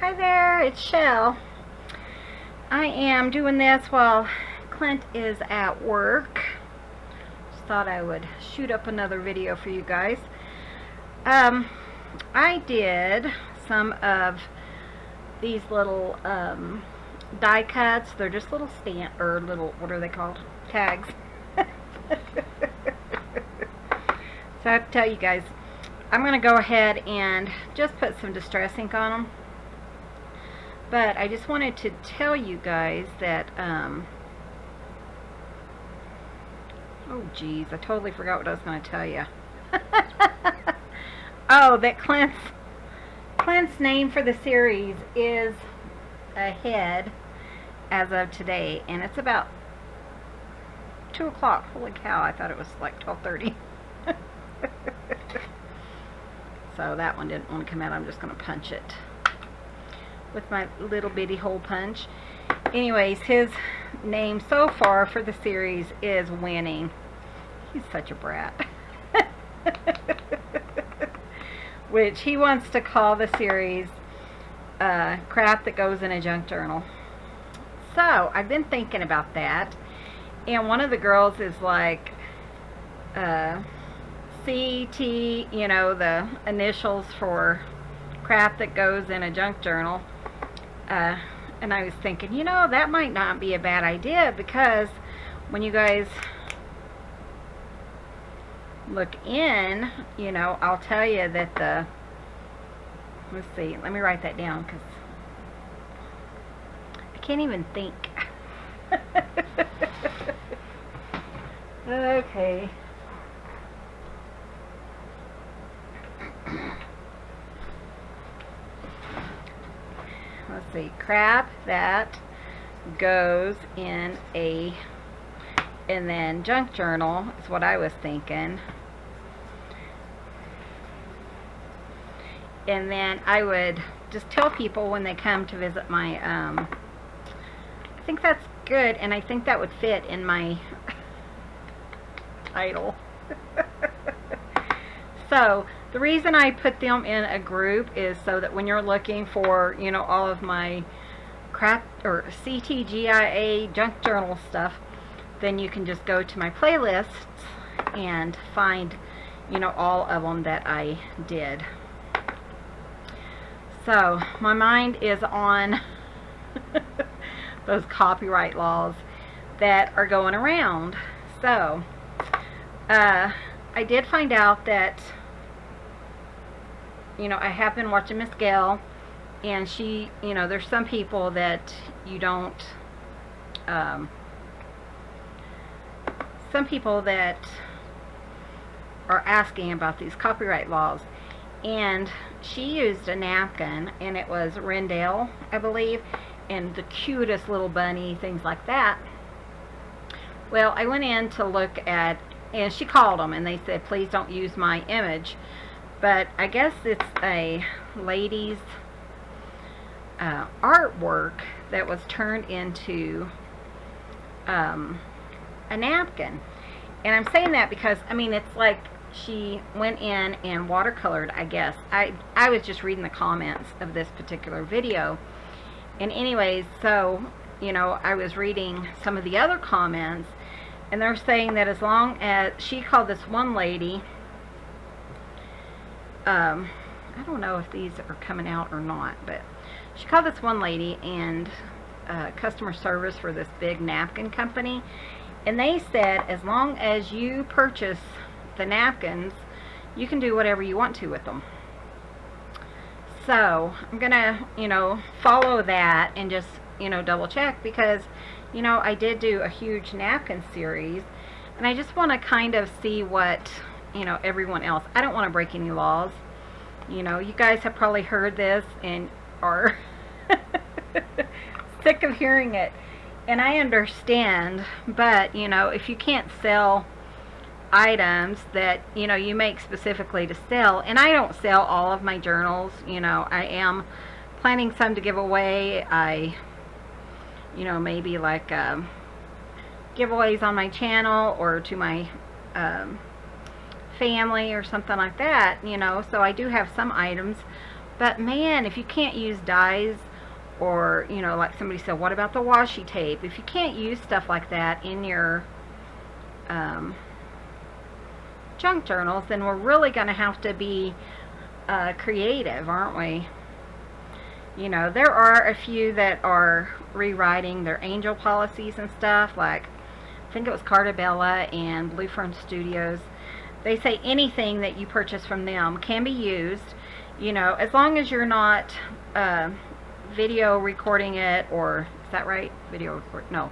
Hi there, it's Shell. I am doing this while Clint is at work. Just thought I would shoot up another video for you guys. I did some of these little die cuts. They're just little what are they called? Tags. So I have to tell you guys, I'm going to go ahead and just put some distress ink on them. But I just wanted to tell you guys that, oh geez, I totally forgot what I was going to tell you. Oh, that Clint's name for the series is ahead as of today, and it's about 2 o'clock. Holy cow, I thought it was like 12:30. So that one didn't want to come out. I'm just going to punch it with my little bitty hole punch. Anyways, his name so far for the series is Winning. He's such a brat. Which he wants to call the series Crap That Goes in a Junk Journal. So I've been thinking about that, and one of the girls is like CT, you know, the initials for crap that goes in a junk journal. And I was thinking, you know, that might not be a bad idea, because when you guys look in, you know, I'll tell you that let's see, let me write that down because I can't even think. Okay. Let's see, crap that goes in a, and then junk journal is what I was thinking. And then I would just tell people when they come to visit my, I think that's good, and I think that would fit in my title. So the reason I put them in a group is so that when you're looking for, you know, all of my crap or CTGIA junk journal stuff, then you can just go to my playlists and find, you know, all of them that I did. So my mind is on those copyright laws that are going around. So I did find out that, you know, I have been watching Miss Gayle, and she, you know, there's some people that you don't, some people that are asking about these copyright laws, and she used a napkin, and it was Rendell, I believe, and the cutest little bunny, things like that. Well, I went in to look at, and she called them, and they said, please don't use my image. But I guess it's a lady's artwork that was turned into a napkin. And I'm saying that because, I mean, it's like she went in and watercolored, I guess. I was just reading the comments of this particular video. And anyways, so, you know, I was reading some of the other comments, and they're saying that as long as, she called this one lady, I don't know if these are coming out or not, but she called this one lady and customer service for this big napkin company, and they said as long as you purchase the napkins, you can do whatever you want to with them. So I'm gonna, you know, follow that and just, you know, double check, because, you know, I did do a huge napkin series, and I just want to kind of see what, you know, everyone else. I don't want to break any laws. You know, you guys have probably heard this and are sick of hearing it, and I understand, but, you know, if you can't sell items that, you know, you make specifically to sell, and I don't sell all of my journals, you know, I am planning some to give away. I, you know, maybe like giveaways on my channel or to my family or something like that, you know. So I do have some items, But man, if you can't use dies, or, you know, like somebody said, what about the washi tape? If you can't use stuff like that in your junk journals, then we're really going to have to be creative, aren't we? You know, there are a few that are rewriting their angel policies and stuff, like I think it was Cartabella and Blue Fern Studios. They say anything that you purchase from them can be used, you know, as long as you're not video recording it, or is that right? Video record? No,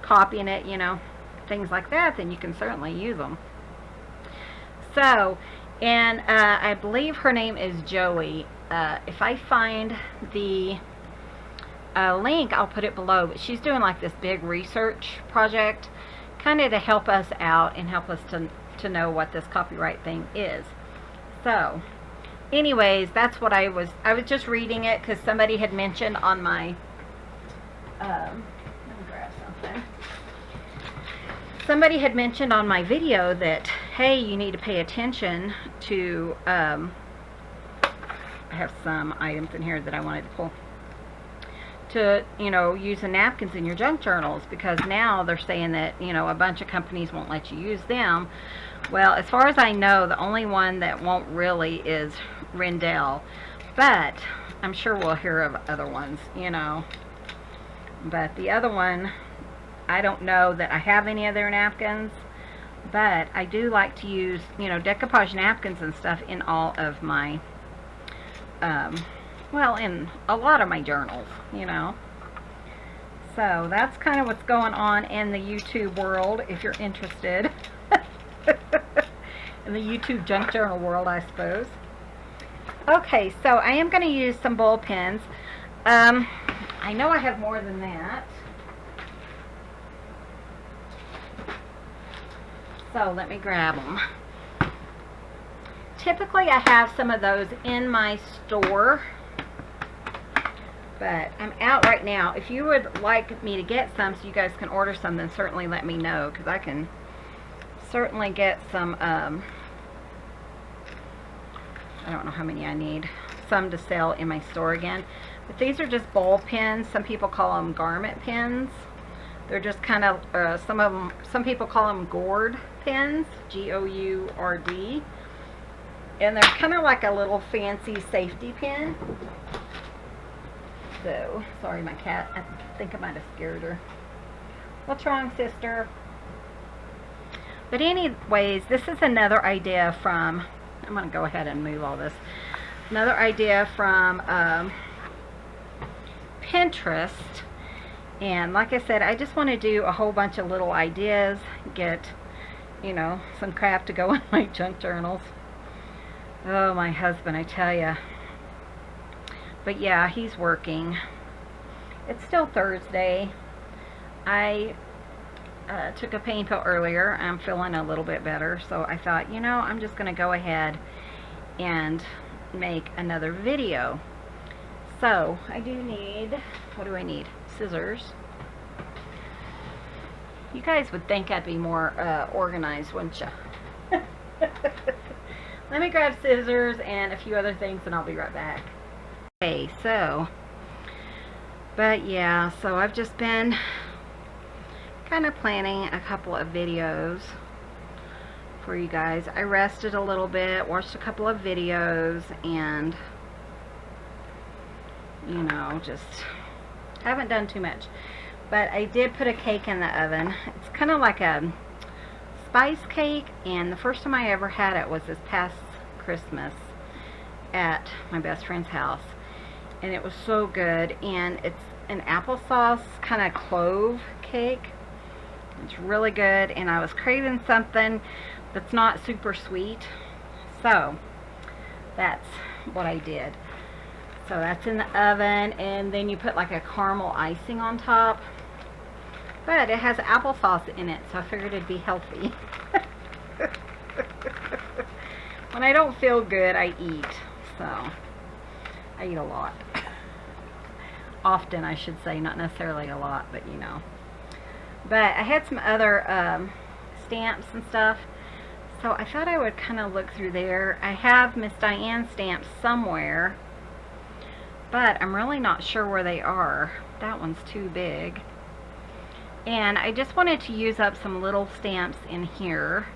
copying it, you know, things like that, then you can certainly use them. So, and I believe her name is Joey. If I find the link, I'll put it below. But she's doing like this big research project, kind of to help us out and help us to know what this copyright thing is. So, anyways, that's what I was just reading it because somebody had mentioned on my, let me grab something. Somebody had mentioned on my video that, hey, you need to pay attention to, I have some items in here that I wanted to pull, to, you know, use the napkins in your junk journals, because now they're saying that, you know, a bunch of companies won't let you use them. Well, as far as I know, the only one that won't really is Rendell, but I'm sure we'll hear of other ones, you know. But the other one, I don't know that I have any of their napkins, but I do like to use, you know, decoupage napkins and stuff in all of my, well, in a lot of my journals, you know. So that's kind of what's going on in the YouTube world, if you're interested. In the YouTube junk journal world, I suppose. Okay, so I am going to use some ball pens. I know I have more than that. So let me grab them. Typically I have some of those in my store, but I'm out right now. If you would like me to get some so you guys can order some, then certainly let me know, because I can certainly get some, I don't know how many I need, some to sell in my store again. But these are just ball pens. Some people call them garment pens. They're just kind of, some people call them gourd pens, G-O-U-R-D. And they're kind of like a little fancy safety pin. So, sorry, my cat, I think I might have scared her. What's wrong, sister? But anyways, this is another idea from, I'm going to go ahead and move all this. Another idea from Pinterest. And like I said, I just want to do a whole bunch of little ideas, get, you know, some crap to go in my junk journals. Oh, my husband, I tell ya. But yeah, he's working. It's still Thursday. I took a pain pill earlier. I'm feeling a little bit better, so I thought, you know, I'm just going to go ahead and make another video. So I do need, what do I need? Scissors. You guys would think I'd be more organized, wouldn't you? Let me grab scissors and a few other things and I'll be right back. Okay, so, but yeah, so I've just been kind of planning a couple of videos for you guys. I rested a little bit, watched a couple of videos, and, you know, just haven't done too much. But I did put a cake in the oven. It's kind of like a spice cake, and the first time I ever had it was this past Christmas at my best friend's house, and it was so good. And it's an applesauce kind of clove cake. It's really good, and I was craving something that's not super sweet, so that's what I did. So that's in the oven, and then you put like a caramel icing on top. But it has applesauce in it, so I figured it'd be healthy. When I don't feel good, I eat. So, I eat a lot. Often, I should say. Not necessarily a lot, but you know. But I had some other stamps and stuff. So, I thought I would kind of look through there. I have Miss Diane stamps somewhere. but I'm really not sure where they are. That one's too big. And I just wanted to use up some little stamps in here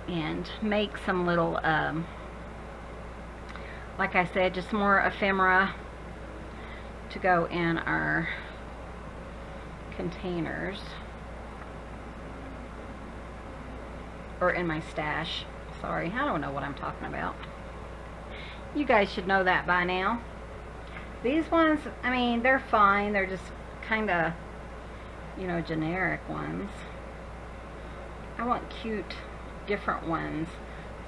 and make some little, like I said, just more ephemera to go in our containers, or in my stash. Sorry, I don't know what I'm talking about. You guys should know that by now. These ones, I mean, they're fine. They're just kind of, you know, generic ones. I want cute, different ones.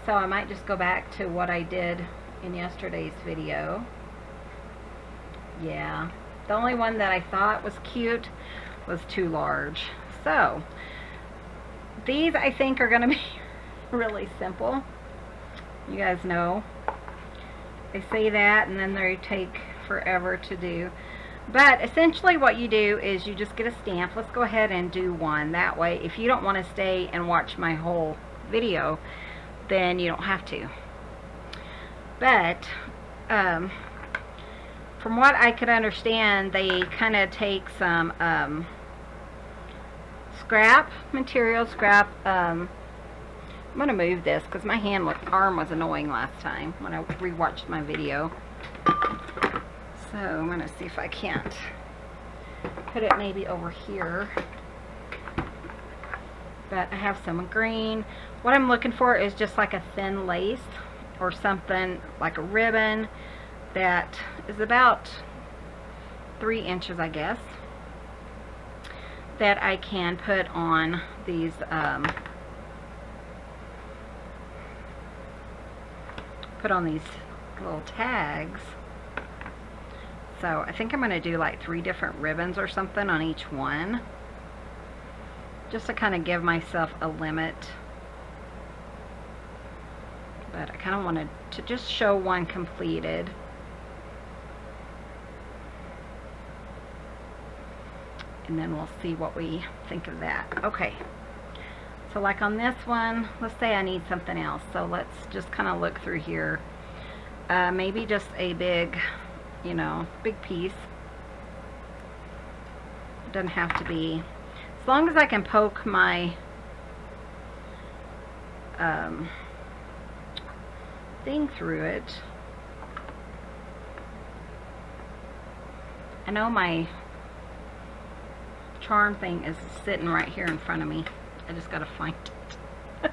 So I might just go back to what I did in yesterday's video. Yeah, the only one that I thought was cute was too large. So these, I think, are going to be really simple. You guys know they say that and then they take forever to do. But essentially what you do is you just get a stamp. Let's go ahead and do one. That way, if you don't want to stay and watch my whole video, then you don't have to. But from what I could understand, they kind of take some scrap material, I'm going to move this because my arm was annoying last time when I rewatched my video. So I'm going to see if I can't put it maybe over here. But I have some green. What I'm looking for is just like a thin lace or something like a ribbon that is about 3 inches, I guess, that I can put on these little tags. So I think I'm going to do like 3 different ribbons or something on each one, just to kind of give myself a limit. But I kind of wanted to just show one completed. And then we'll see what we think of that. Okay, so like on this one, let's say I need something else. So let's just kind of look through here. Maybe just a big, you know, big piece. It doesn't have to be, as long as I can poke my thing through it. I know my charm thing is sitting right here in front of me. I just gotta find it.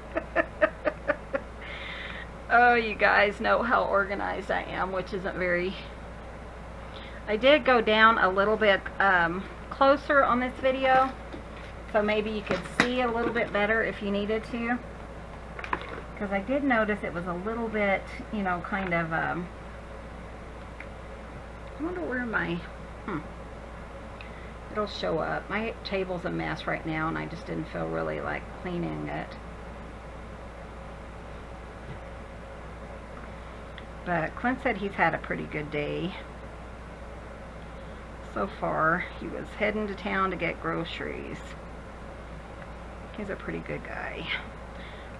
Oh, you guys know how organized I am, which isn't very. I did go down a little bit closer on this video, so maybe you could see a little bit better if you needed to, because I did notice it was a little bit, you know, kind of I wonder where my it'll show up. My table's a mess right now and I just didn't feel really like cleaning it. But Clint said he's had a pretty good day so far. He was heading to town to get groceries. He's a pretty good guy.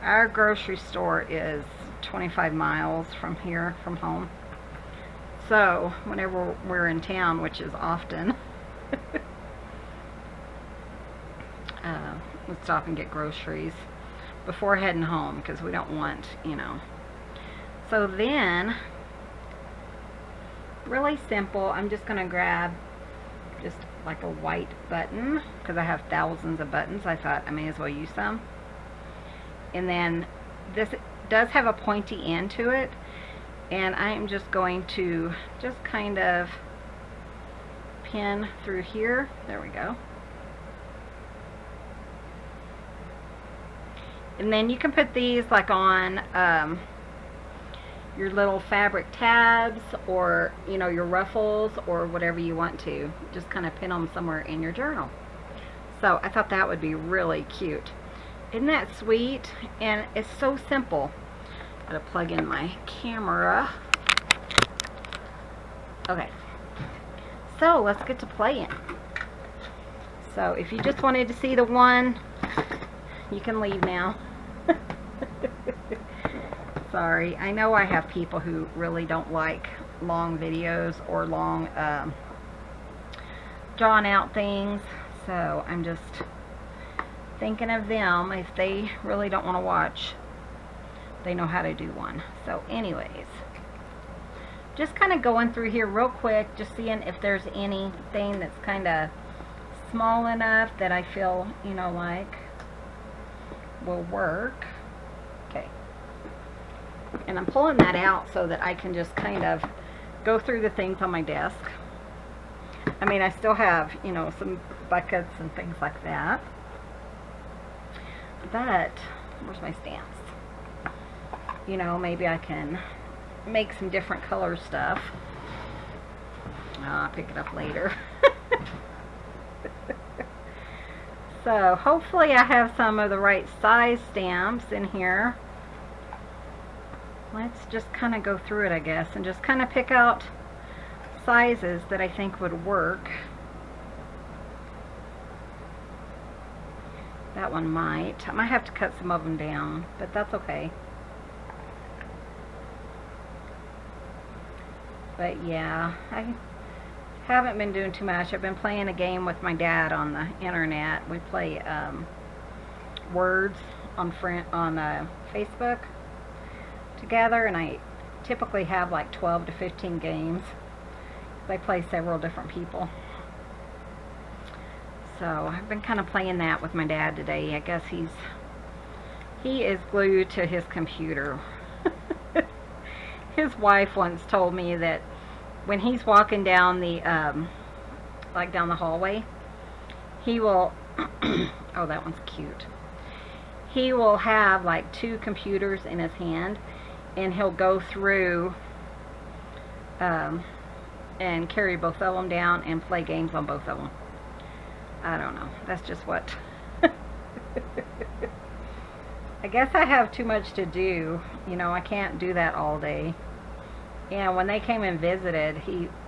Our grocery store is 25 miles from here, from home. So whenever we're in town, which is often, we stop and get groceries before heading home, because we don't want, you know. So then, really simple, I'm just going to grab just like a white button, because I have thousands of buttons. I thought I may as well use some. And then this does have a pointy end to it, and I am just going to just kind of pin through here. There we go. And then you can put these like on your little fabric tabs, or, you know, your ruffles, or whatever you want to. Just kind of pin them somewhere in your journal. So I thought that would be really cute. Isn't that sweet? And it's so simple. Gotta plug in my camera. Okay, so let's get to playing. So if you just wanted to see the one, you can leave now. Sorry, I know I have people who really don't like long videos or long drawn out things. So I'm just thinking of them. If they really don't want to watch, they know how to do one. So anyways, just kind of going through here real quick, just seeing if there's anything that's kind of small enough that I feel, you know, like will work. Okay. And I'm pulling that out so that I can just kind of go through the things on my desk. I mean, I still have, you know, some buckets and things like that. But, where's my stamps? You know, maybe I can make some different color stuff. I'll pick it up later. So, hopefully I have some of the right size stamps in here. Let's just kind of go through it, I guess, and just kind of pick out sizes that I think would work. That one might. I might have to cut some of them down, but that's okay. But yeah, I haven't been doing too much. I've been playing a game with my dad on the internet. We play words on Facebook together, and I typically have like 12 to 15 games. They play several different people. So I've been kind of playing that with my dad today. I guess he is glued to his computer. His wife once told me that when he's walking down the like down the hallway, he will oh, that one's cute. He will have like 2 computers in his hand, and he'll go through and carry both of them down and play games on both of them. I don't know. That's just what I guess I have too much to do. You know, I can't do that all day. And when they came and visited,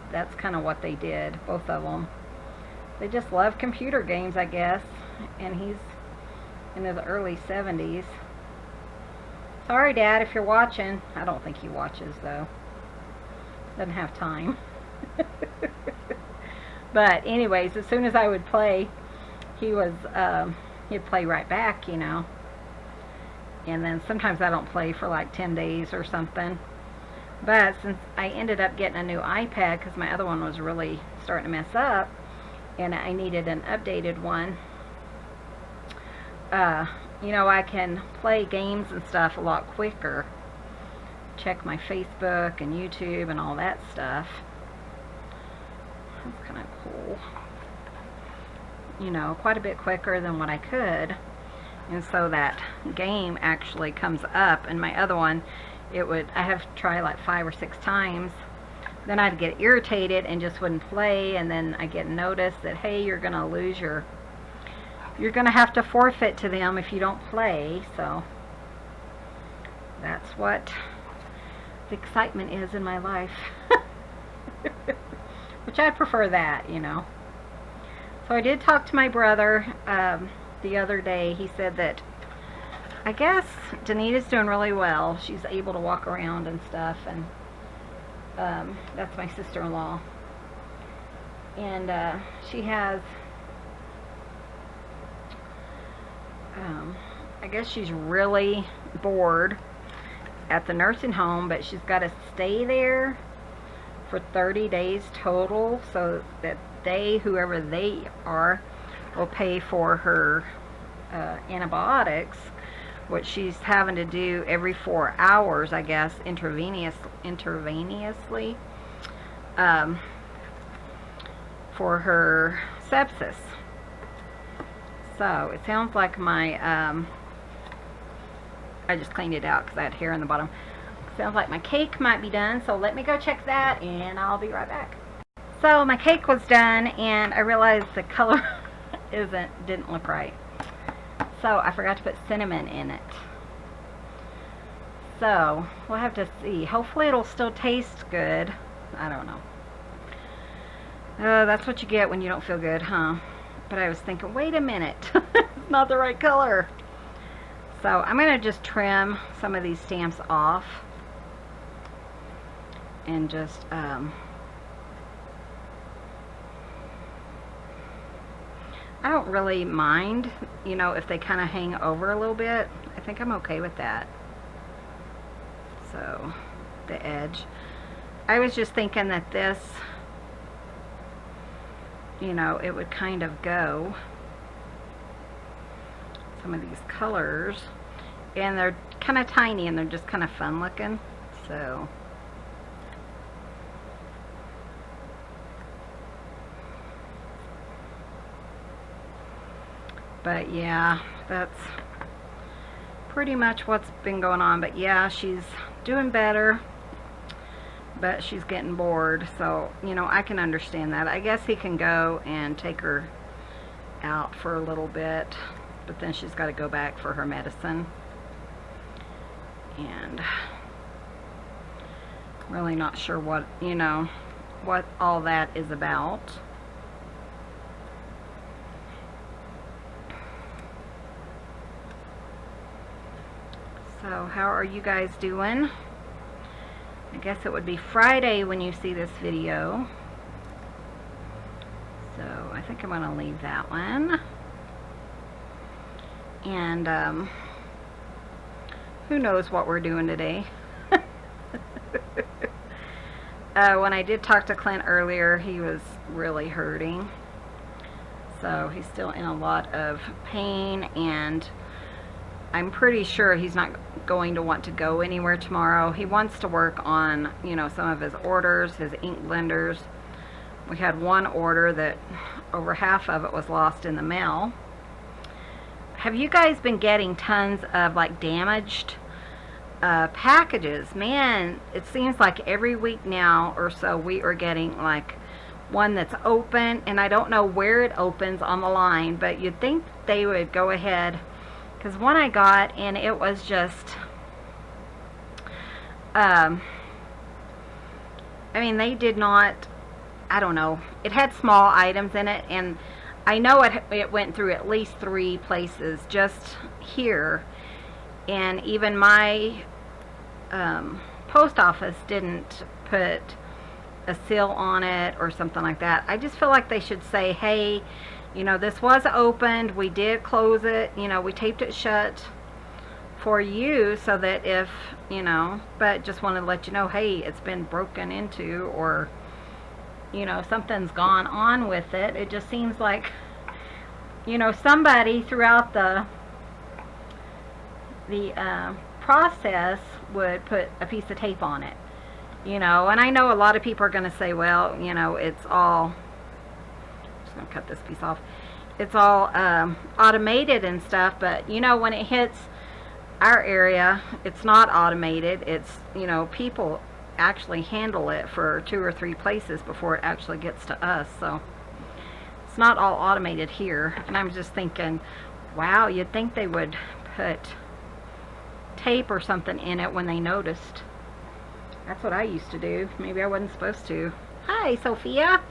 that's kind of what they did, both of them. They just love computer games, I guess. And he's in his early 70s. Sorry, Dad, if you're watching. I don't think he watches, though. Doesn't have time. But anyways, as soon as I would play, he'd play right back, you know. And then sometimes I don't play for like 10 days or something. But since I ended up getting a new iPad because my other one was really starting to mess up, and I needed an updated one, you know, I can play games and stuff a lot quicker. Check my Facebook and YouTube and all that stuff. That's kind of cool. You know, quite a bit quicker than what I could. And so that game actually comes up, and my other one, I have to try like 5 or 6 times. Then I'd get irritated and just wouldn't play, and then I get notice that, hey, you're gonna lose you're gonna have to forfeit to them if you don't play. So that's what the excitement is in my life. Which I'd prefer that, you know. So I did talk to my brother the other day. He said that I guess Danita's doing really well. She's able to walk around and stuff, and that's my sister-in-law. And she has, I guess she's really bored at the nursing home, but she's got to stay there for 30 days total, so that whoever they are, will pay for her antibiotics, which she's having to do every 4 hours, I guess, intravenously, for her sepsis. So it sounds like my I just cleaned it out because I had hair on the bottom. Sounds like my cake might be done, so let me go check that and I'll be right back. So my cake was done, and I realized the color didn't look right. So I forgot to put cinnamon in it. So we'll have to see. Hopefully it'll still taste good. I don't know. That's what you get when you don't feel good, huh? But I was thinking, wait a minute, it's not the right color. So I'm going to just trim some of these stamps off. and just I don't really mind, you know, if they kind of hang over a little bit. I think I'm okay with that. So, the edge. I was just thinking that this, you know, it would kind of go. Some of these colors. And they're kind of tiny and they're just kind of fun looking. So, but yeah, that's pretty much what's been going on. But yeah, she's doing better, but she's getting bored. So, you know, I can understand that. I guess he can go and take her out for a little bit, but then she's got to go back for her medicine. And really not sure what, you know, what all that is about. So how are you guys doing? I guess it would be Friday when you see this video. So I think I'm going to leave that one. And who knows what we're doing today. When I did talk to Clint earlier, he was really hurting. So he's still in a lot of pain, and I'm pretty sure he's not going to want to go anywhere tomorrow. He wants to work on, you know, some of his orders, his ink blenders. We had one order that over half of it was lost in the mail. Have you guys been getting tons of like damaged packages? Man, it seems like every week now or so we are getting like one that's open, and I don't know where it opens on the line, but you'd think they would go ahead. Because one I got, and it was just, I mean, they did not, I don't know, it had small items in it, and I know it went through at least 3 places just here, and even my post office didn't put a seal on it or something like that. I just feel like they should say, hey, you know, this was opened, we did close it, you know, we taped it shut for you so that if, you know, but just wanted to let you know, hey, it's been broken into, or, you know, something's gone on with it. It just seems like, you know, somebody throughout the process would put a piece of tape on it, you know. And I know a lot of people are going to say, well, you know, it's all, I'm gonna cut this piece off, it's all automated and stuff, but you know, when it hits our area, it's not automated. It's, you know, people actually handle it for 2 or 3 places before it actually gets to us. So it's not all automated here. And I'm just thinking, wow, you'd think they would put tape or something in it when they noticed. That's what I used to do. Maybe I wasn't supposed to. Hi, Sophia.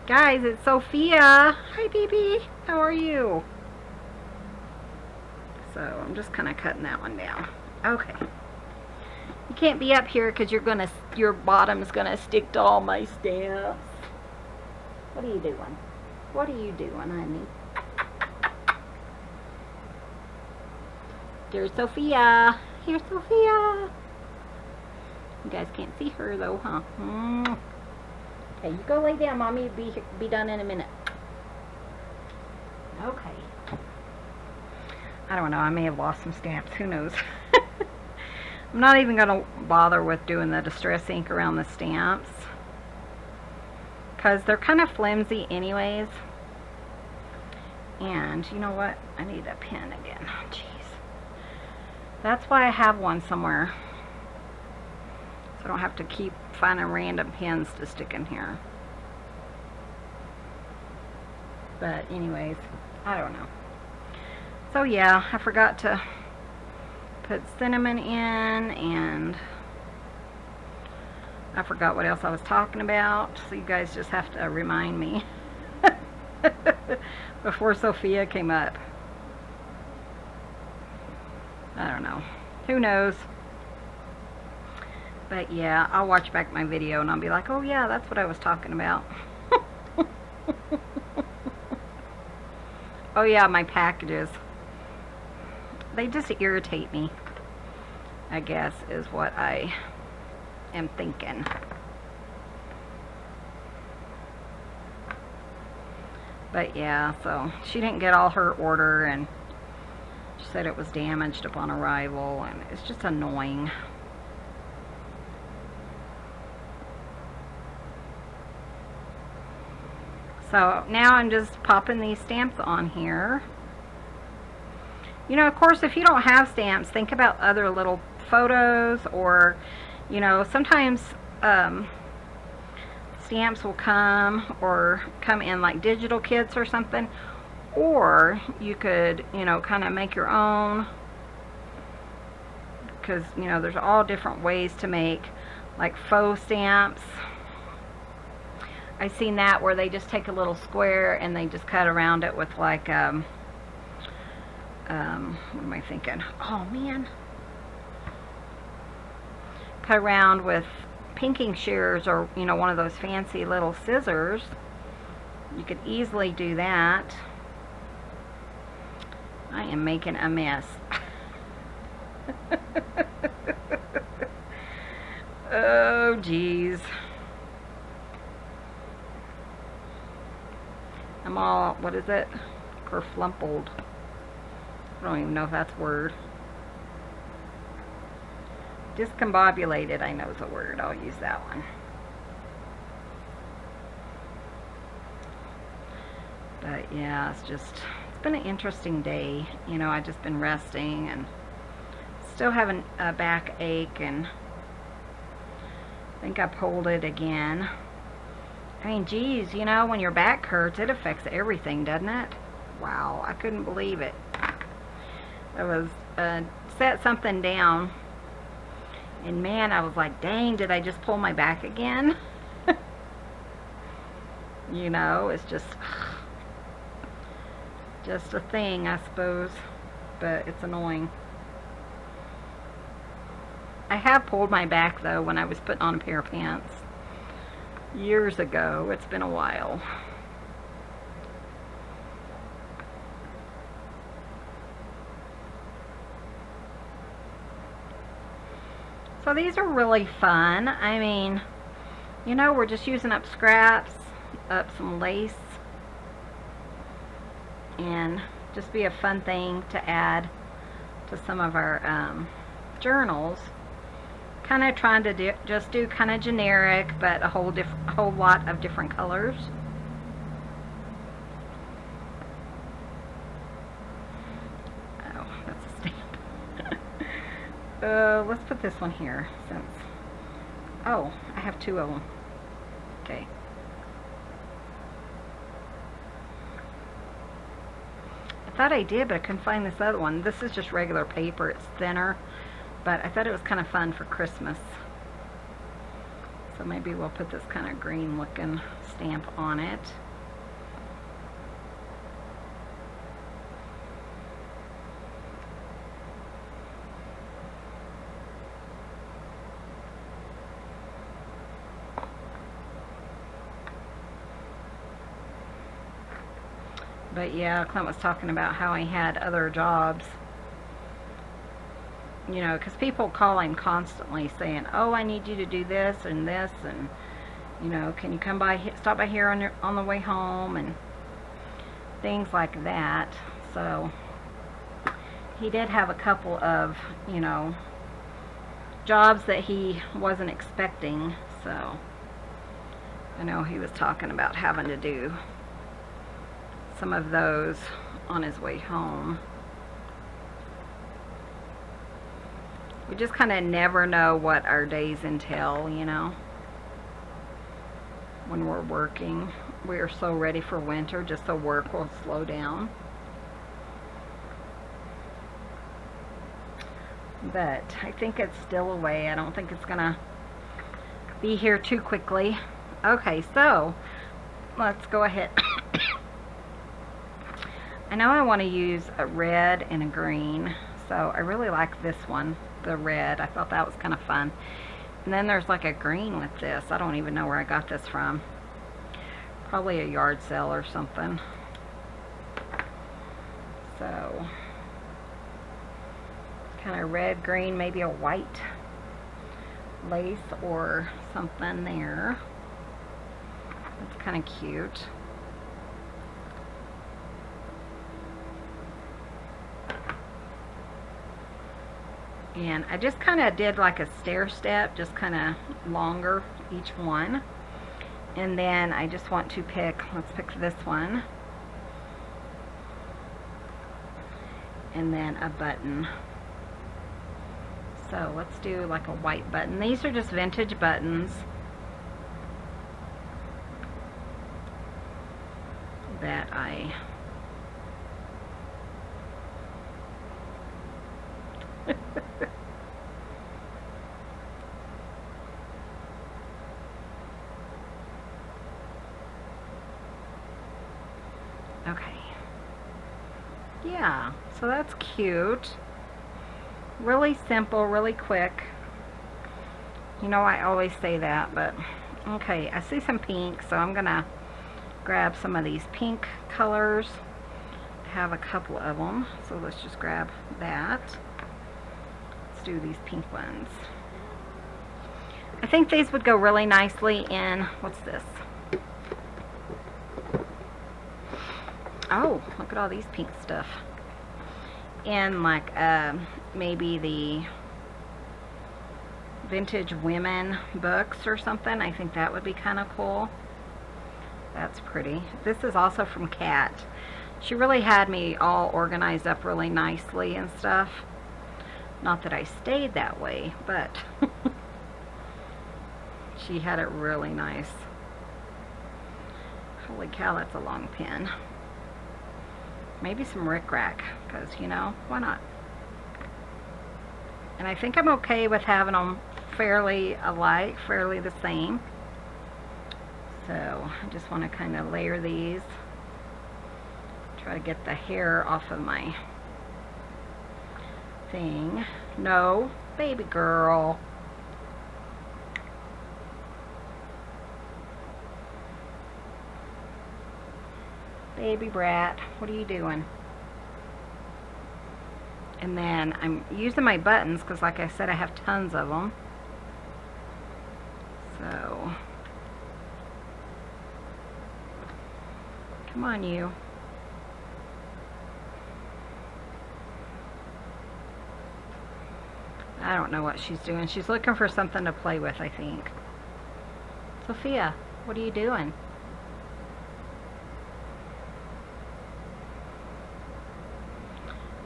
Guys, it's Sophia. Hi, baby. How are you? So I'm just kind of cutting that one down. Okay. You can't be up here because your bottom's gonna stick to all my stamps. What are you doing? What are you doing, honey? There's Sophia. Here's Sophia. You guys can't see her though, huh? Okay, you go lay down, Mommy. Be done in a minute. Okay. I don't know. I may have lost some stamps. Who knows? I'm not even going to bother with doing the distress ink around the stamps, because they're kind of flimsy anyways. And you know what? I need a pen again. Jeez. That's why I have one somewhere, so I don't have to keep finding random pens to stick in here. But anyways, I don't know. So yeah, I forgot to put cinnamon in, and I forgot what else I was talking about, so you guys just have to remind me before Sophia came up. I don't know. Who knows? But yeah, I'll watch back my video and I'll be like, oh yeah, that's what I was talking about. Oh yeah, my packages. They just irritate me, I guess, is what I am thinking. But yeah, so she didn't get all her order, and she said it was damaged upon arrival, and it's just annoying. So now I'm just popping these stamps on here. You know, of course, if you don't have stamps, think about other little photos, or, you know, sometimes stamps will come in like digital kits or something, or you could, you know, kind of make your own, because, you know, there's all different ways to make like faux stamps. I've seen that where they just take a little square and they just cut around it with like what am I thinking? Oh man, cut around with pinking shears, or, you know, one of those fancy little scissors. You could easily do that. I am making a mess. Oh geez, I'm all, what is it, kerflumpled. I don't even know if that's a word. Discombobulated, I know is a word. I'll use that one. But yeah, it's been an interesting day. You know, I've just been resting and still having a backache, and I think I pulled it again. I mean, geez, you know, when your back hurts, it affects everything, doesn't it? Wow, I couldn't believe it. I was set something down, and man, I was like, dang, did I just pull my back again? You know, it's just a thing, I suppose, but it's annoying. I have pulled my back, though, when I was putting on a pair of pants years ago. It's been a while. So these are really fun. I mean, you know, we're just using up scraps, up some lace, and just be a fun thing to add to some of our journals. Kind of trying to just do kind of generic, but a whole lot of different colors. Oh, that's a stamp. Let's put this one here, since, oh, I have two of them. Okay. I thought I did, but I couldn't find this other one. This is just regular paper. It's thinner, but I thought it was kind of fun for Christmas. So maybe we'll put this kind of green looking stamp on it. But yeah, Clint was talking about how he had other jobs. You know, because people call him constantly saying, oh, I need you to do this, and, you know, can you come by, stop by here on the way home, and things like that. So he did have a couple of, you know, jobs that he wasn't expecting. So I know he was talking about having to do some of those on his way home. We just kind of never know what our days entail, you know, when we're working. We are so ready for winter, just so work will slow down. But I think it's still away. I don't think it's gonna be here too quickly. Okay, so let's go ahead. I know I want to use a red and a green, so I really like this one, the red. I thought that was kind of fun. And then there's like a green with this. I don't even know where I got this from. Probably a yard sale or something. So, kind of red, green, maybe a white lace or something there. That's kind of cute. And I just kind of did like a stair step, just kind of longer each one. And then I just want to pick, let's pick this one. And then a button. So let's do like a white button. These are just vintage buttons that I okay. Yeah, so that's cute. Really simple, really quick. You know, I always say that, but okay, I see some pink, so I'm gonna grab some of these pink colors. I have a couple of them, so let's just grab that. Let's do these pink ones. I think these would go really nicely in, what's this? Oh, look at all these pink stuff. In like maybe the vintage women books or something. I think that would be kind of cool. That's pretty. This is also from Kat. She really had me all organized up really nicely and stuff. Not that I stayed that way, but she had it really nice. Holy cow, that's a long pen. Maybe some rickrack, because, you know, why not? And I think I'm okay with having them fairly alike, fairly the same. So I just want to kind of layer these. Try to get the hair off of my thing. No, baby girl. Baby brat, what are you doing? And then I'm using my buttons because, like I said, I have tons of them. So, come on, you. I don't know what she's doing. She's looking for something to play with, I think. Sophia, what are you doing?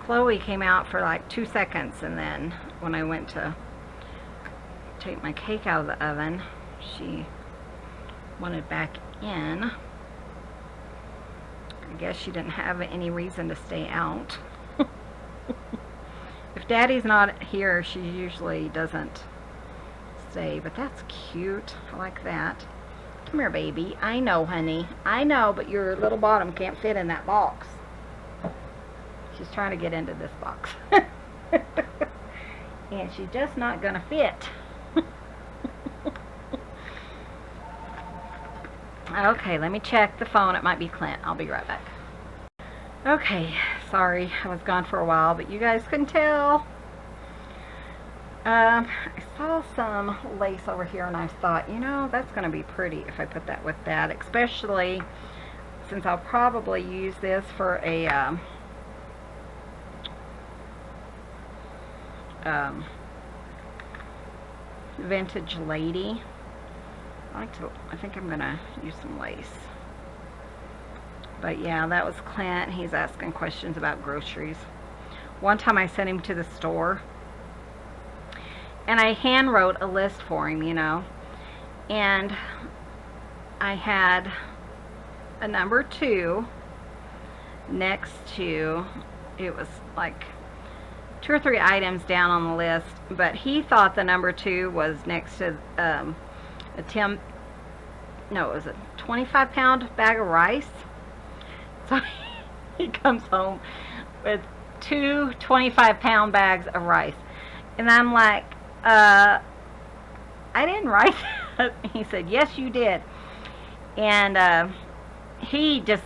Chloe came out for like 2 seconds, and then when I went to take my cake out of the oven, she wanted back in. I guess she didn't have any reason to stay out. If Daddy's not here, she usually doesn't stay, but that's cute. I like that. Come here, baby. I know, honey. I know, but your little bottom can't fit in that box. She's trying to get into this box. And she's just not gonna fit. Okay, let me check the phone. It might be Clint. I'll be right back. Okay, sorry, I was gone for a while, but you guys couldn't tell. I saw some lace over here, and I thought, you know, that's gonna be pretty if I put that with that, especially since I'll probably use this for a vintage lady. I think I'm gonna use some lace. But yeah, that was Clint. He's asking questions about groceries. One time I sent him to the store, and I hand wrote a list for him, you know, and I had a number 2 next to, it was like 2 or 3 items down on the list, but he thought the number 2 was next to it was a 25-pound bag of rice. So he comes home with 2 25-pound bags of rice, and I'm like, I didn't write that. He said, yes, you did. And he just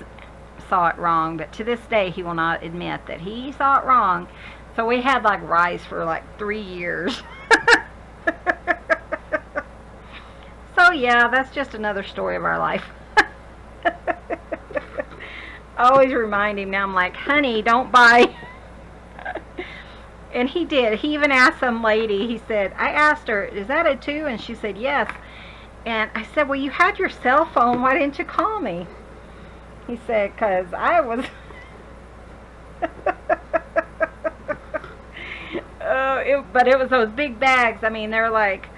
saw it wrong, but to this day he will not admit that he saw it wrong. So we had like rice for like 3 years. So yeah, that's just another story of our life. I always remind him now, I'm like, honey, don't buy. And he did. He even asked some lady, he said, I asked her, is that a 2? And she said, yes. And I said, well, you had your cell phone. Why didn't you call me? He said, because I was... but it was those big bags. I mean, they're like,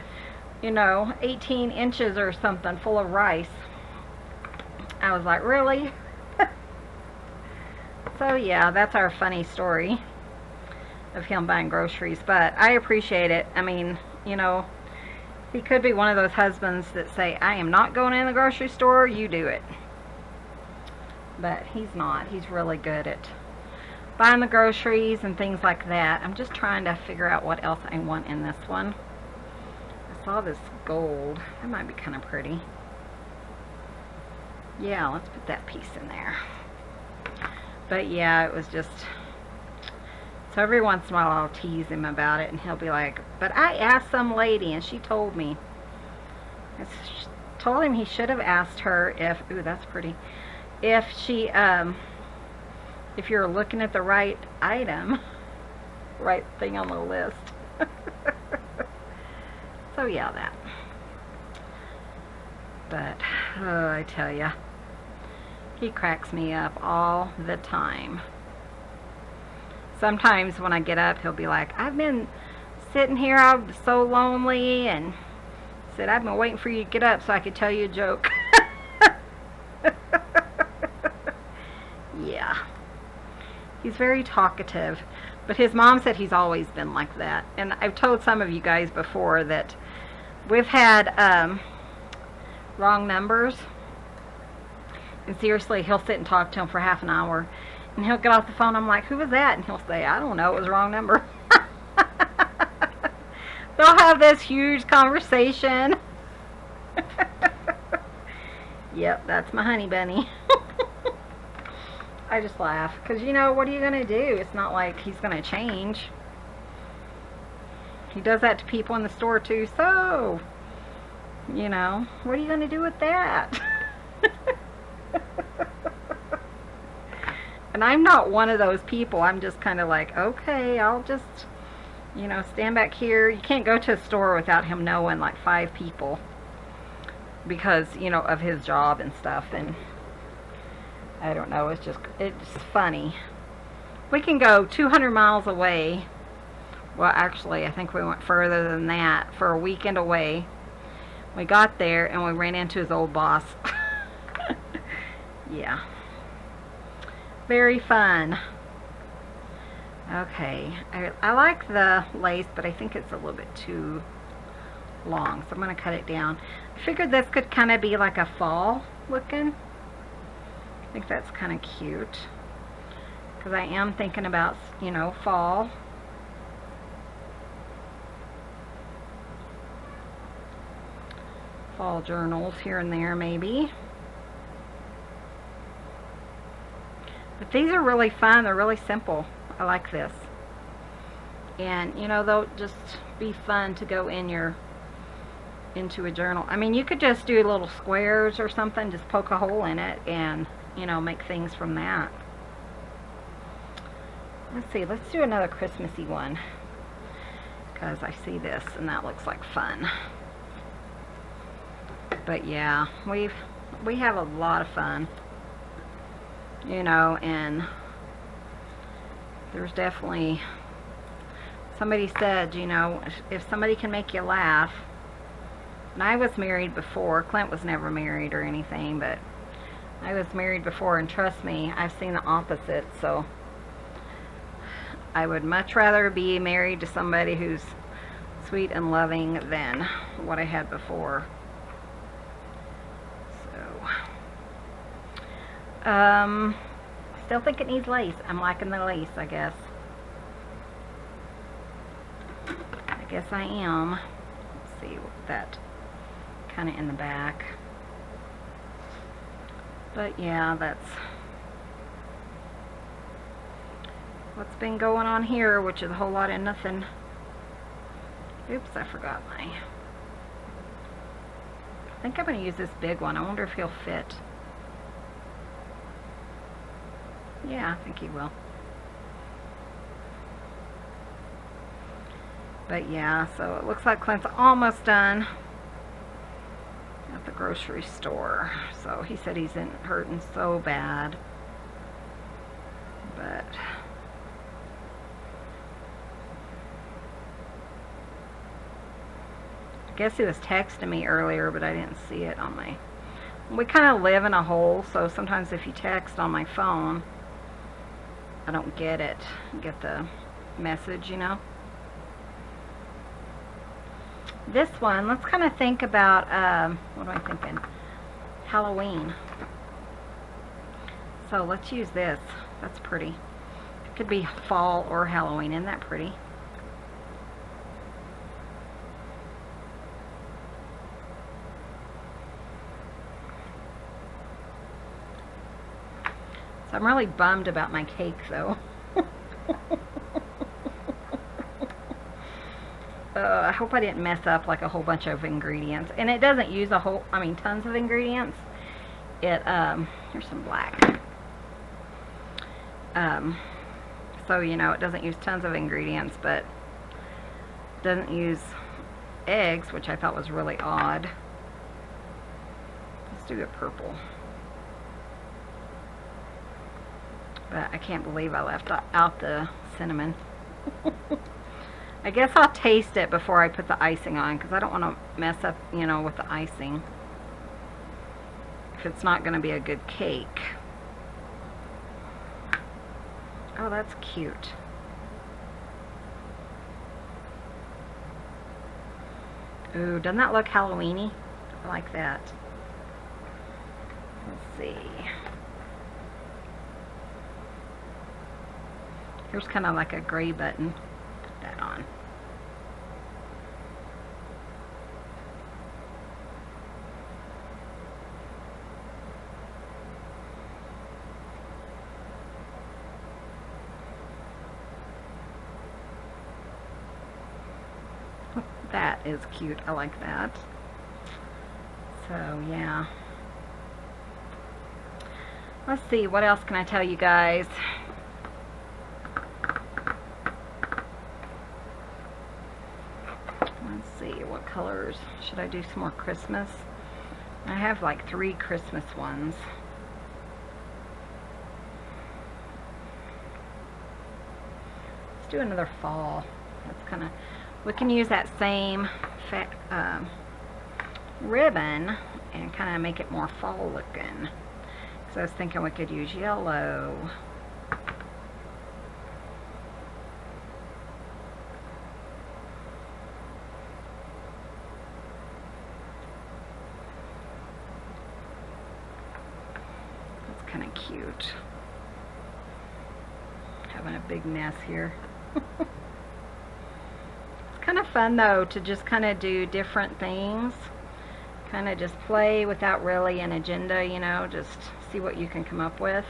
18 inches or something full of rice. I was like, really? So, yeah, that's our funny story of him buying groceries. But I appreciate it. I mean, he could be one of those husbands that say, I am not going in the grocery store, you do it. But he's not. He's really good at buying the groceries and things like that. I'm just trying to figure out what else I want in this one. I saw this gold. That might be kind of pretty. Yeah, let's put that piece in there. But yeah, it was just... So every once in a while I'll tease him about it and he'll be like, but I asked some lady and she told me. I told him he should have asked her if... Ooh, that's pretty. If she... if you're looking at the right item, right thing on the list. So yeah, that. But, oh, I tell ya, he cracks me up all the time. Sometimes when I get up, he'll be like, I've been sitting here, I'm so lonely, and said, I've been waiting for you to get up so I could tell you a joke. Yeah. He's very talkative, but his mom said he's always been like that. And I've told some of you guys before that we've had wrong numbers. And seriously, he'll sit and talk to him for half an hour. And he'll get off the phone. I'm like, who was that? And he'll say, I don't know. It was the wrong number. They'll have this huge conversation. Yep, that's my honey bunny. I just laugh. Because, what are you going to do? It's not like he's going to change. He does that to people in the store, too. So, what are you going to do with that? And I'm not one of those people. I'm just kind of like, okay, I'll just, stand back here. You can't go to a store without him knowing like 5 people because, of his job and stuff. And I don't know, it's funny. We can go 200 miles away. Well, actually, I think we went further than that for a weekend away. We got there and we ran into his old boss. Yeah. Very fun. Okay, I like the lace, but I think it's a little bit too long, so I'm going to cut it down. I figured this could kind of be like a fall looking. I think that's kind of cute, because I am thinking about, fall. Fall journals here and there, maybe. But these are really fun. They're really simple. I like this. And, they'll just be fun to go into a journal. I mean, you could just do little squares or something, just poke a hole in it and, make things from that. Let's see. Let's do another Christmassy one, because I see this and that looks like fun. But yeah, we have a lot of fun. And there's definitely, somebody said, if somebody can make you laugh, and I was married before, Clint was never married or anything, but I was married before, and trust me, I've seen the opposite, so I would much rather be married to somebody who's sweet and loving than what I had before. Still think it needs lace. I'm liking the lace, I guess. I guess I am. Let's see that kind of in the back. But yeah, that's what's been going on here, which is a whole lot of nothing. Oops, I forgot my... I think I'm going to use this big one. I wonder if he'll fit. Yeah, I think he will. But yeah, so it looks like Clint's almost done at the grocery store. So he said he's hurting so bad. But I guess he was texting me earlier, but I didn't see it on my... We kind of live in a hole, so sometimes if you text on my phone, I don't get it. Get the message, you know. This one, let's kind of think about, what am I thinking? Halloween. So let's use this. That's pretty. It could be fall or Halloween. Isn't that pretty? So I'm really bummed about my cake, though. I hope I didn't mess up like a whole bunch of ingredients. And it doesn't use tons of ingredients. Here's some black. So, you know, it doesn't use tons of ingredients, but it doesn't use eggs, which I thought was really odd. Let's do the purple. But I can't believe I left out the cinnamon. I guess I'll taste it before I put the icing on, because I don't want to mess up, you know, with the icing if it's not going to be a good cake. Oh, that's cute. Ooh, doesn't that look Halloween-y? I like that. Let's see. Here's kind of like a gray button. Put that on. That is cute. I like that. So, yeah. Let's see. What else can I tell you guys? Let's see. What colors? Should I do some more Christmas? I have like 3 Christmas ones. Let's do another fall. That's kind of... We can use that same ribbon and kind of make it more fall looking. So I was thinking we could use yellow. That's kind of cute. Having a big mess here. Kind of fun though to just kind of do different things, kind of just play without really an agenda, you know, just see what you can come up with.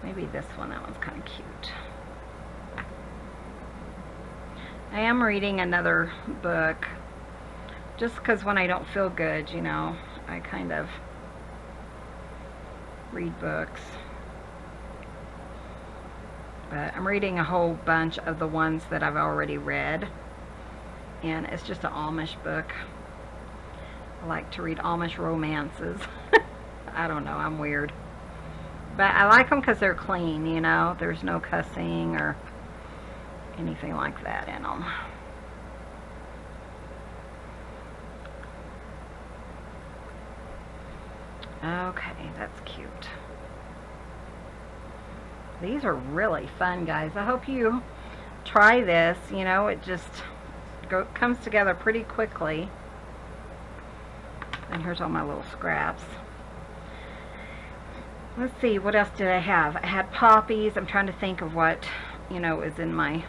Maybe this one, that one's kind of cute. I am reading another book just because when I don't feel good, you know, I kind of read books. But I'm reading a whole bunch of the ones that I've already read, and it's just an Amish book. I like to read Amish romances. I don't know, I'm weird. But I like them because they're clean, you know. There's no cussing or anything like that in them. Okay, that's cute. These are really fun, guys. I hope you try this. You know, it just comes together pretty quickly. And here's all my little scraps. Let's see, what else did I have? I had poppies. I'm trying to think of what, is in my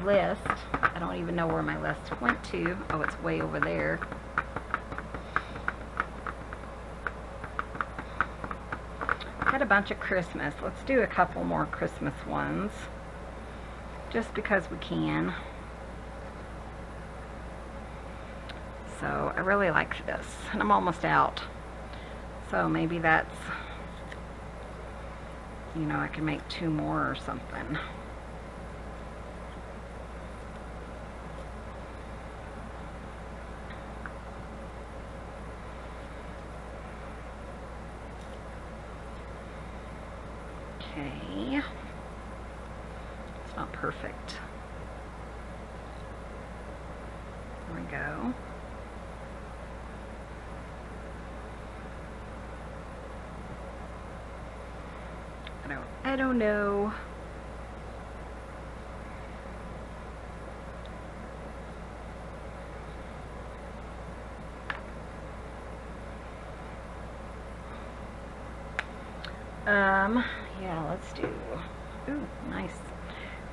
list. I don't even know where my list went to. Oh, it's way over there. I had a bunch of Christmas. Let's do a couple more Christmas ones, just because we can. So I really like this, and I'm almost out. So maybe that's, I can make 2 more or something. Okay. It's not perfect. There we go. I don't know. Yeah, let's do, ooh, nice.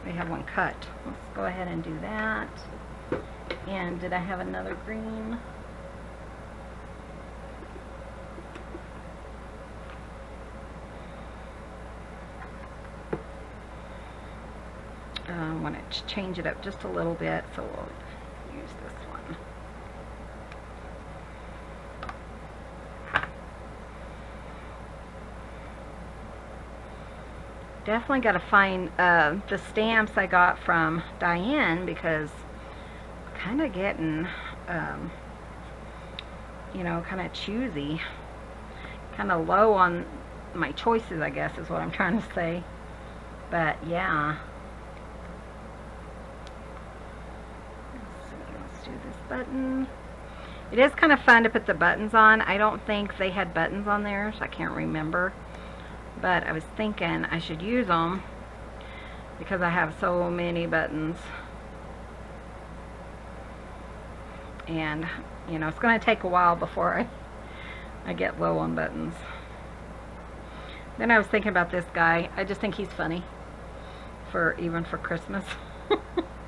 We have one cut. Let's go ahead and do that. And did I have another green? I want to change it up just a little bit, so we'll use this one. Definitely got to find the stamps I got from Diane, because I'm kind of getting, kind of choosy, kind of low on my choices, I guess is what I'm trying to say. But yeah. Let's do this button. It is kind of fun to put the buttons on. I don't think they had buttons on there, so I can't remember. But I was thinking I should use them because I have so many buttons. And, it's going to take a while before I get low on buttons. Then I was thinking about this guy. I just think he's funny, even for Christmas.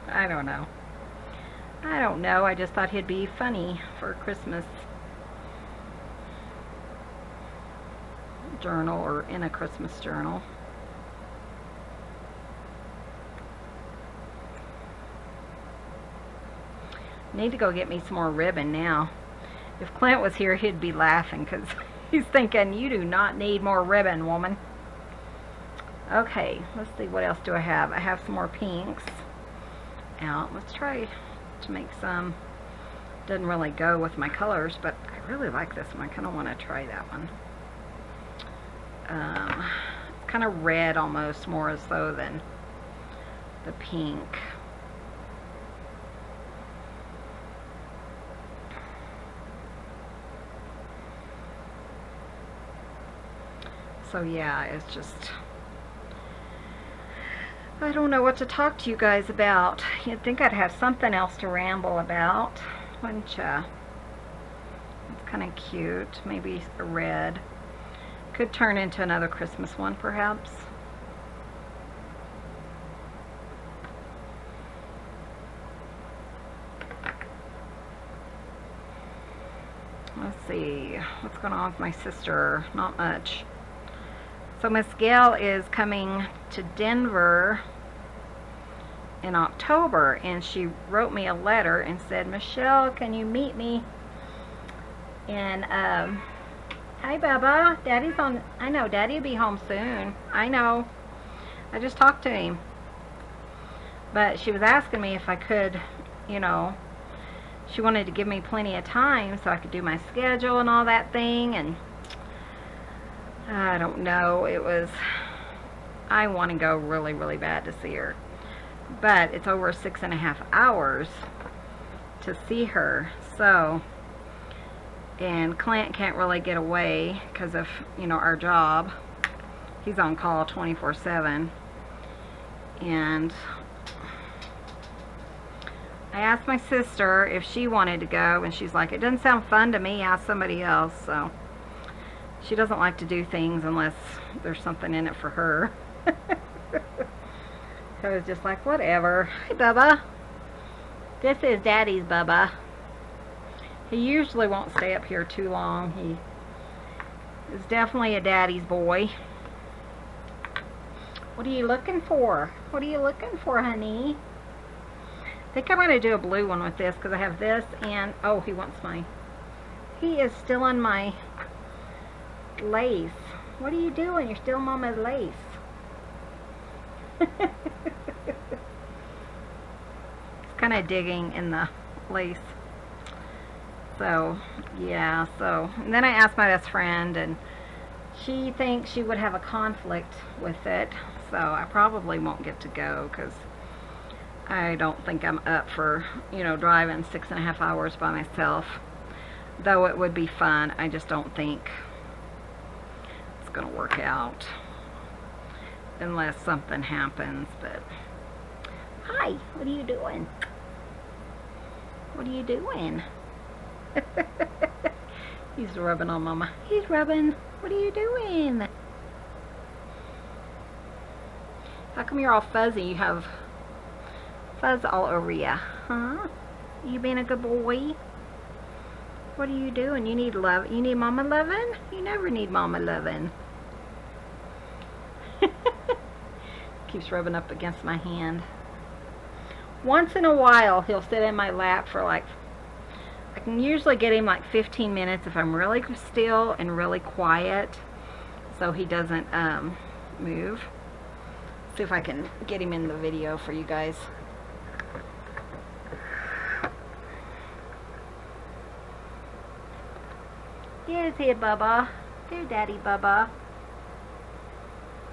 I don't know. I just thought he'd be funny for Christmas journal, or in a Christmas journal. Need to go get me some more ribbon now. If Clint was here, he'd be laughing because he's thinking, you do not need more ribbon, woman. Okay, let's see, what else do I have? I have some more pinks out. Let's try to make some. Doesn't really go with my colors, but I really like this one. I kind of want to try that one. It's kind of red almost, more so than the pink. So yeah, it's just, I don't know what to talk to you guys about. You'd think I'd have something else to ramble about, wouldn't ya? It's kind of cute. Maybe a red. Could turn into another Christmas one, perhaps. Let's see, what's going on with my sister? Not much. So Miss Gayle is coming to Denver in October, and she wrote me a letter and said, Michelle, can you meet me? And hi Bubba, Daddy's on. I know, Daddy'll be home soon. I know. I just talked to him. But she was asking me if I could, she wanted to give me plenty of time so I could do my schedule and all that thing, and I don't know, I want to go really, really bad to see her. But it's over 6.5 hours to see her, so, and Clint can't really get away because of, our job. He's on call 24/7, and I asked my sister if she wanted to go, and she's like, it doesn't sound fun to me, ask somebody else. So She doesn't like to do things unless there's something in it for her. So it's just like, whatever. Hi, Bubba. This is Daddy's Bubba. He usually won't stay up here too long. He is definitely a daddy's boy. What are you looking for? What are you looking for, honey? I think I'm going to do a blue one with this because I have this and, oh, he wants my, he is still on my lace. What are you doing? You're still Mama's lace. It's kind of digging in the lace. So, yeah, so, and then I asked my best friend, and she thinks she would have a conflict with it, so I probably won't get to go, because I don't think I'm up for, you know, driving 6.5 hours by myself, though it would be fun. I just don't think it's going to work out, unless something happens. But, hi, what are you doing? What are you doing? He's rubbing on Mama. He's rubbing. What are you doing? How come you're all fuzzy? You have fuzz all over you, huh? You being a good boy? What are you doing? You need love. You need Mama loving? You never need Mama loving. Keeps rubbing up against my hand. Once in a while, he'll sit in my lap for like, I can usually get him like 15 minutes if I'm really still and really quiet, so he doesn't move. See if I can get him in the video for you guys. Here's here, Bubba. There's Daddy Bubba.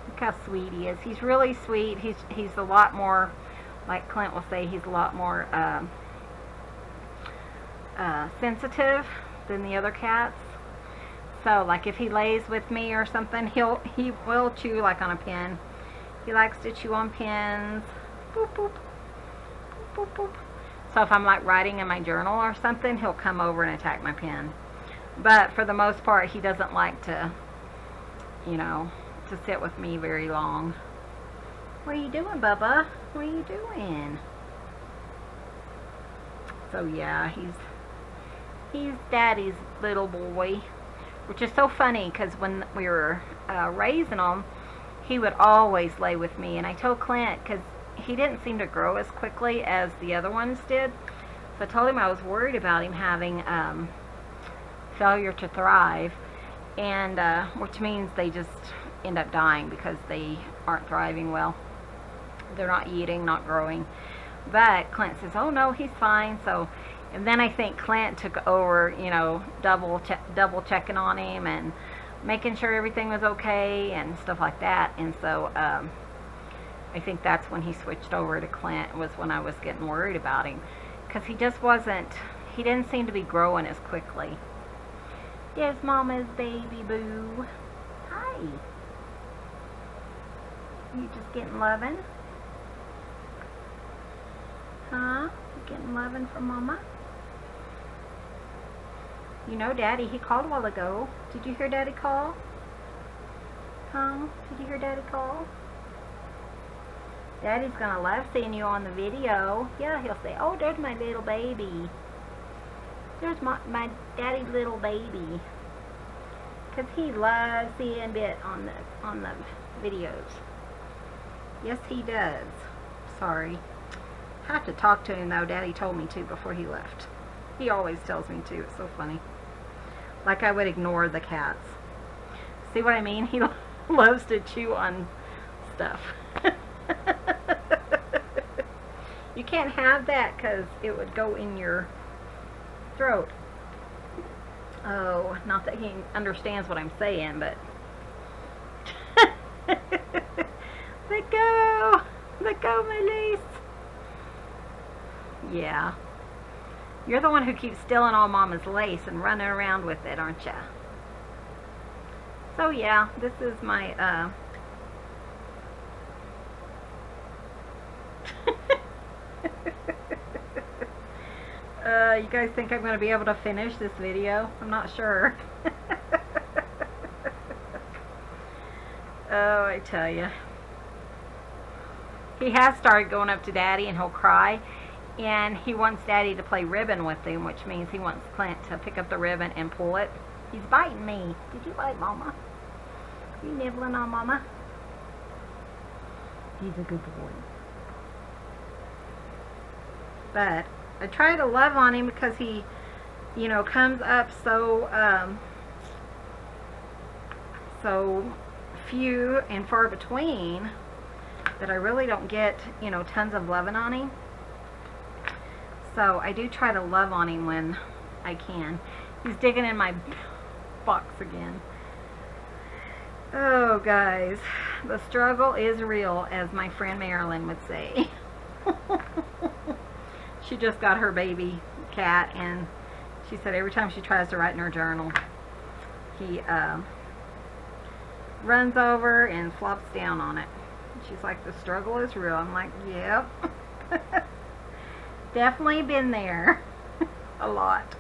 Look how sweet he is. He's really sweet. He's a lot more, like Clint will say, he's a lot more sensitive than the other cats. So like if he lays with me or something, he will chew like on a pin. He likes to chew on pins. Boop, boop, boop, boop, boop. So if I'm like writing in my journal or something, he'll come over and attack my pen. But for the most part, he doesn't like to, you know, to sit with me very long. What are you doing, Bubba? What are you doing? So yeah, he's Daddy's little boy, which is so funny because when we were raising him, he would always lay with me. And I told Clint, because he didn't seem to grow as quickly as the other ones did, so I told him I was worried about him having failure to thrive, and which means they just end up dying because they aren't thriving well. They're not eating, not growing. But Clint says, oh no, he's fine. So, and then I think Clint took over, you know, double checking on him and making sure everything was okay and stuff like that. And so I think that's when he switched over to Clint, was when I was getting worried about him, because he just wasn't, he didn't seem to be growing as quickly. There's Mama's baby boo. Hi. You just getting loving? Huh? You getting loving from Mama? You know Daddy, he called a while ago. Did you hear Daddy call? Huh? Did you hear Daddy call? Daddy's gonna love seeing you on the video. Yeah, he'll say, oh, there's my little baby. There's my daddy's little baby. Because he loves seeing it on the videos. Yes, he does. Sorry. I have to talk to him though. Daddy told me to before he left. He always tells me to. It's so funny. Like I would ignore the cats. See what I mean? He loves to chew on stuff. You can't have that because it would go in your throat. Oh, not that he understands what I'm saying, but let go! Let go, my lace! Yeah. You're the one who keeps stealing all Mama's lace and running around with it, aren't ya? So yeah, this is my you guys think I'm going to be able to finish this video? I'm not sure. Oh, I tell you. He has started going up to Daddy and he'll cry. And he wants Daddy to play ribbon with him, which means he wants Clint to pick up the ribbon and pull it. He's biting me. Did you bite Mama? You nibbling on Mama? He's a good boy. But I try to love on him because he, you know, comes up so few and far between that I really don't get, you know, tons of loving on him. So I do try to love on him when I can. He's digging in my box again. Oh, guys, the struggle is real, as my friend Marilyn would say. She just got her baby cat, and she said every time she tries to write in her journal, he runs over and flops down on it. She's like, the struggle is real. I'm like, yep. Definitely been there. A lot.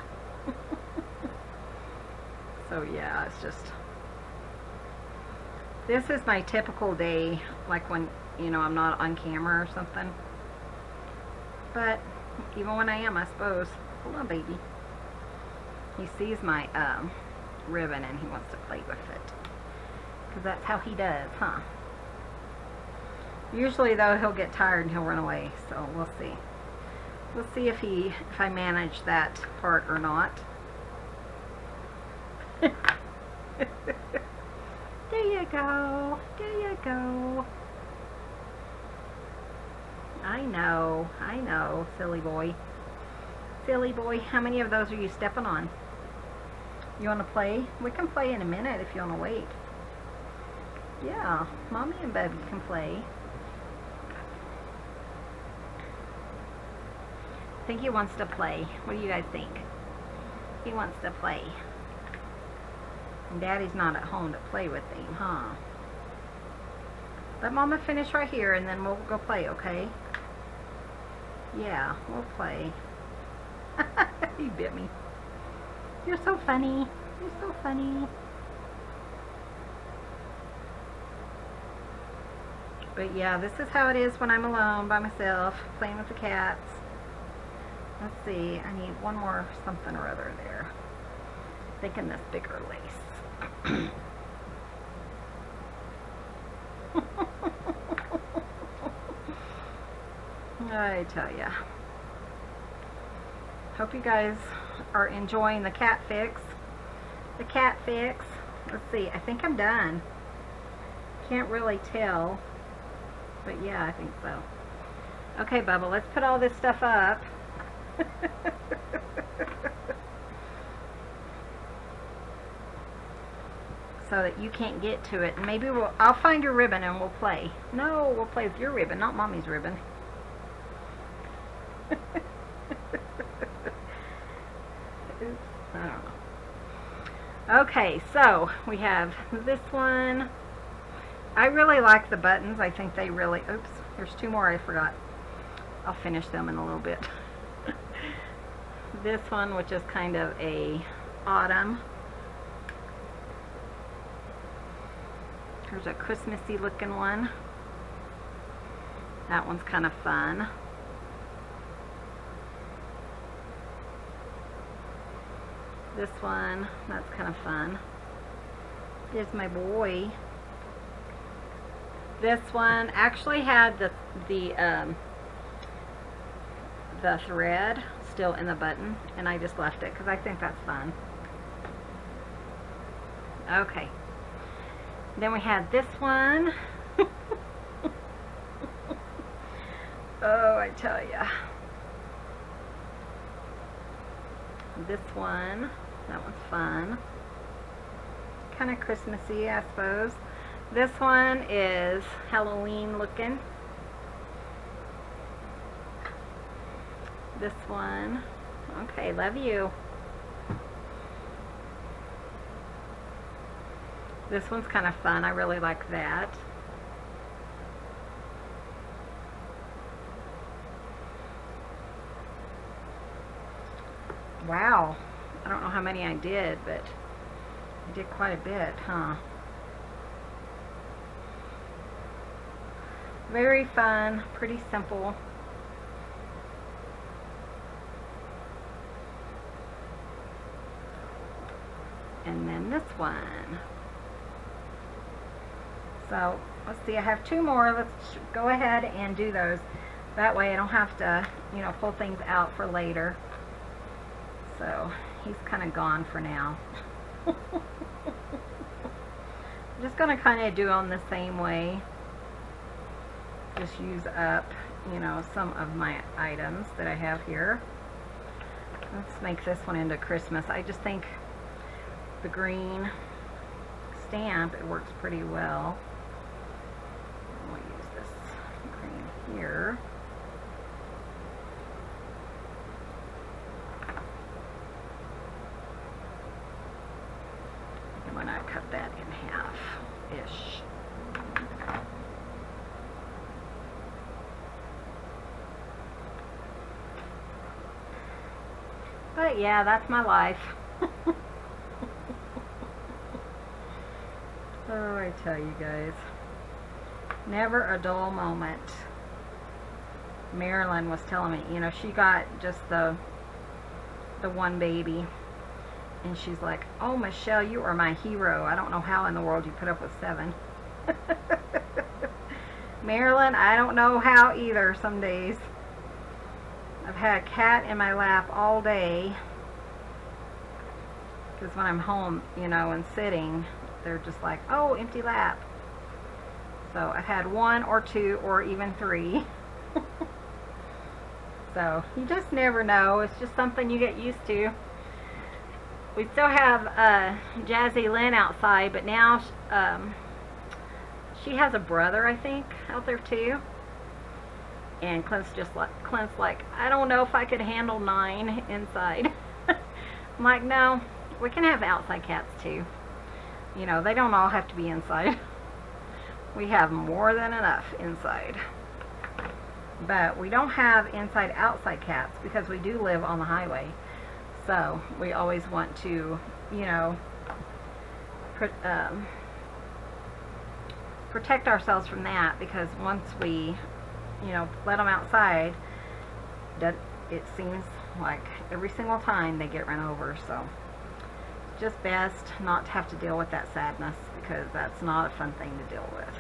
So yeah, it's just, this is my typical day, like when, you know, I'm not on camera or something. But even when I am, I suppose. Hold on, baby. He sees my ribbon and he wants to play with it. Because that's how he does, huh? Usually, though, he'll get tired and he'll run away. So we'll see. We'll see if I manage that part or not. There you go. There you go. I know, silly boy. Silly boy, how many of those are you stepping on? You want to play? We can play in a minute if you want to wait. Yeah, Mommy and Baby can play. I think he wants to play. What do you guys think? He wants to play. And Daddy's not at home to play with him, huh? Let Mama finish right here and then we'll go play, okay? Yeah, we'll play. He bit me. You're so funny. You're so funny. But yeah, this is how it is when I'm alone by myself, playing with the cats. Let's see, I need one more something or other there. Thinking this bigger lace. I tell ya. Hope you guys are enjoying the cat fix. The cat fix. Let's see, I think I'm done. Can't really tell. But yeah, I think so. Okay, Bubba, let's put all this stuff up. So that you can't get to it. And maybe I'll find your ribbon and we'll play. No, we'll play with your ribbon, not Mommy's ribbon. I don't know. Okay, so we have this one. I really like the buttons. I think they really, oops, there's two more I forgot. I'll finish them in a little bit. This one, which is kind of a autumn. Here's a Christmassy looking one. That one's kind of fun. This one, that's kind of fun. There's my boy. This one actually had the thread still in the button, and I just left it because I think that's fun. Okay. Then we had this one. Oh, I tell ya. This one, that one's fun. Kind of Christmassy, I suppose. This one is Halloween looking. This one, okay, love you. This one's kind of fun. I really like that. Wow. I don't know how many I did, but I did quite a bit, huh? Very fun, pretty simple. And then this one. So let's see, I have 2 more. Let's go ahead and do those. That way I don't have to, you know, pull things out for later. So he's kind of gone for now. I'm just going to kind of do on the same way. Just use up, you know, some of my items that I have here. Let's make this one into Christmas. I just think the green stamp, it works pretty well. We'll use this green here. And when I cut that in half-ish. But yeah, that's my life. Oh, I tell you guys, never a dull moment. Marilyn was telling me, you know, she got just the one baby, and she's like, oh, Michelle, you are my hero. I don't know how in the world you put up with 7. Marilyn, I don't know how either some days. I've had a cat in my lap all day, because when I'm home, you know, and sitting, they're just like, oh, empty lap. So I've had 1 or 2 or even 3. So you just never know. It's just something you get used to. We still have Jazzy Lynn outside, but now she has a brother, I think, out there too. And Clint's like, I don't know if I could handle 9 inside. I'm like, no, we can have outside cats too. You know, they don't all have to be inside. We have more than enough inside. But we don't have inside-outside cats because we do live on the highway. So we always want to, you know, protect ourselves from that, because once we, you know, let them outside, it seems like every single time they get run over. So it's just best not to have to deal with that sadness, because that's not a fun thing to deal with.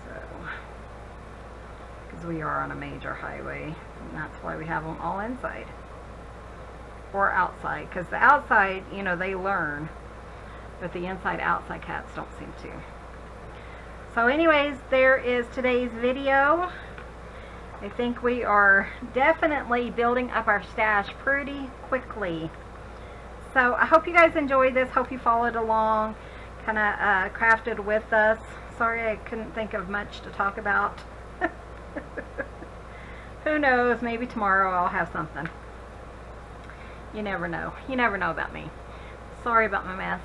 So, because we are on a major highway, and that's why we have them all inside or outside, because the outside, you know, they learn, but the inside-outside cats don't seem to. So anyways, there is today's video. I think we are definitely building up our stash pretty quickly. So I hope you guys enjoyed this. Hope you followed along, kind of crafted with us. Sorry I couldn't think of much to talk about. Who knows, maybe tomorrow I'll have something. You never know. You never know about me. Sorry about my mess.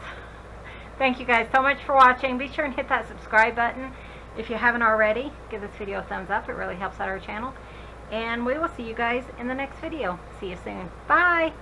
Thank you guys so much for watching. Be sure and hit that subscribe button if you haven't already. Give this video a thumbs up. It really helps out our channel. And we will see you guys in the next video. See you soon. Bye!